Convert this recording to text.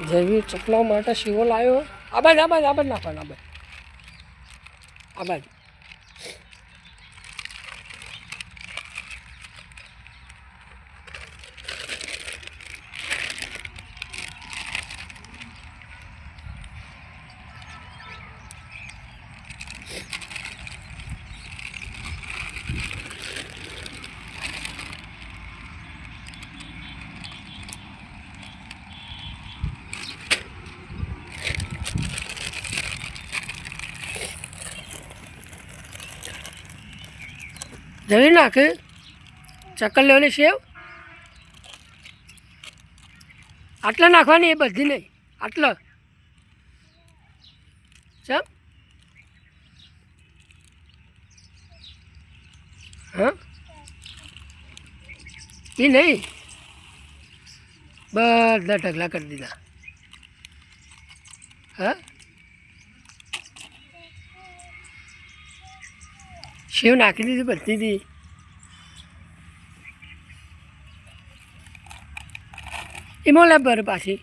જયવીર ચકલા માટે શીવો લાવ્યો. આબાજ નાખવાનો આબાજ. જવી નાખ ચક્કર લેવાની સેવ આટલા નાખવાની, એ બધી નહીં, આટલા ચમ. હા એ નહીં, બધા ઢગલા કરી દીધા. હા સેવ નાખી દીધી બધીથી. એમાં લે બર પાછી